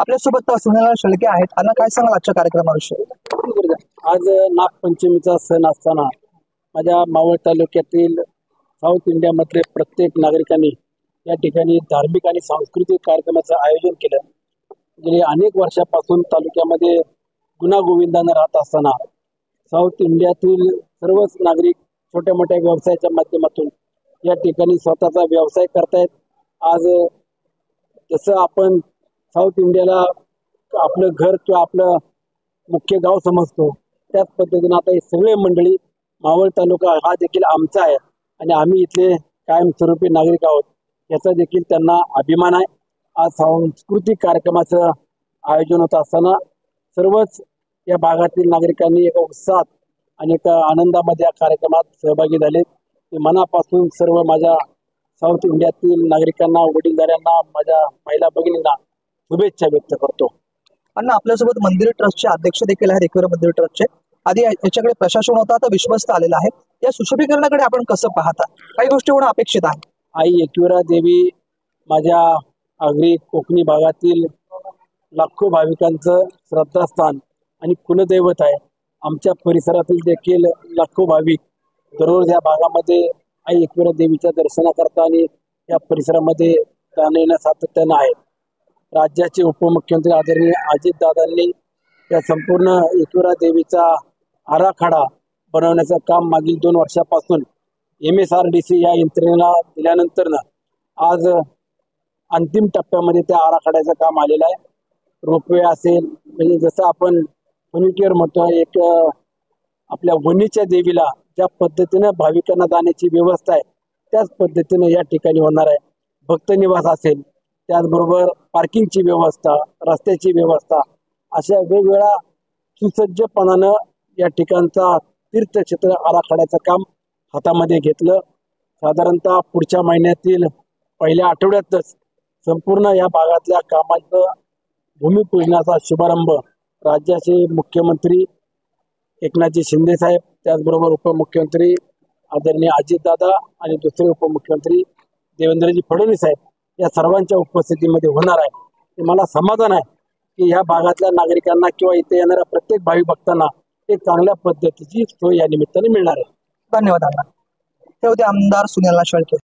आपल्यासोबत सुनील शेळके आहेत. अण्णा, काय सांगाल आजच्या कार्यक्रमाविषयी? आज नागपंचमीचा सण असताना माझ्या मावळ तालुक्यातील साऊथ इंडियामधले प्रत्येक नागरिकांनी या ठिकाणी धार्मिक आणि सांस्कृतिक कार्यक्रमाचं आयोजन केलं. गेली अनेक वर्षापासून तालुक्यामध्ये गुण्यागोविंदानं राहत असताना साऊथ इंडियातील सर्वच नागरिक छोट्या मोठ्या व्यवसायाच्या माध्यमातून या ठिकाणी स्वतःचा व्यवसाय करतायत. आज जसं आपण साऊथ इंडियाला आपलं घर किंवा आपलं मुख्य गाव समजतो, त्याच पद्धतीने आता ही सगळे मंडळी मावळ तालुका हा देखील आमचा आहे आणि आम्ही इथले कायमस्वरूपी नागरिक आहोत, याचा देखील त्यांना अभिमान आहे. आज सांस्कृतिक कार्यक्रमाचं आयोजन होत असताना सर्वच या भागातील नागरिकांनी एका उत्साहात आणि एका आनंदामध्ये या कार्यक्रमात सहभागी झाले. मी मनापासून सर्व माझ्या साऊथ इंडियातील नागरिकांना, वडीलधाऱ्यांना, माझ्या महिला भगिनींना शुभेच्छा व्यक्त करतो. अण्णा, आपल्यासोबत मंदिर ट्रस्टचे अध्यक्ष देखील आहेत, एकविरा मंदिर ट्रस्टचे. आधी याच्याकडे प्रशासन होता, आता विश्वस्त आलेला आहे. या सुशोभीकरणाकडे आपण कसं पाहता? काही गोष्टी होणं अपेक्षित आहे. आई एकविरा देवी माझ्या आगरी कोकणी भागातील लाखो भाविकांचं श्रद्धास्थान आणि कुलदैवत आहे. आमच्या परिसरातील देखील लाखो भाविक दररोज या भागामध्ये आई एकविरा देवीच्या दर्शनाकरता आणि या परिसरामध्ये जाणं सातत्यानं आहे. राज्याचे उपमुख्यमंत्री आदरणीय अजितदादांनी या संपूर्ण एकविरा देवीचा आराखडा बनवण्याचं काम मागील 2 वर्षापासून MSRDC या यंत्रणेला दिल्यानंतर आज अंतिम टप्प्यामध्ये त्या आराखड्याचं काम आलेलं आहे. रोपवे असेल, म्हणजे जसं आपण फर्निचर म्हणतो, एक आपल्या वणीच्या देवीला ज्या पद्धतीनं भाविकांना जाण्याची व्यवस्था आहे त्याच पद्धतीनं या ठिकाणी होणार आहे. भक्त निवास असेल, त्याचबरोबर पार्किंगची व्यवस्था, रस्त्याची व्यवस्था, अशा वेगवेगळ्या सुसज्जपणानं या ठिकाणचा तीर्थक्षेत्र आराखड्याचं काम हातामध्ये घेतलं. साधारणतः पुढच्या महिन्यातील पहिल्या आठवड्यातच संपूर्ण या भागातल्या कामाचं भूमिपूजनाचा शुभारंभ राज्याचे मुख्यमंत्री एकनाथजी शिंदे साहेब, त्याचबरोबर उपमुख्यमंत्री आदरणीय अजितदादा आणि दुसरे उपमुख्यमंत्री देवेंद्रजी फडणवीस साहेब या सर्वांच्या उपस्थितीमध्ये होणार आहे. मला समाधान आहे की ह्या भागातल्या नागरिकांना किंवा इथे येणाऱ्या प्रत्येक भाविक भक्तांना एक चांगल्या पद्धतीची सोय या निमित्ताने मिळणार आहे. धन्यवाद अण्णा. ते होते आमदार सुनील शेळके.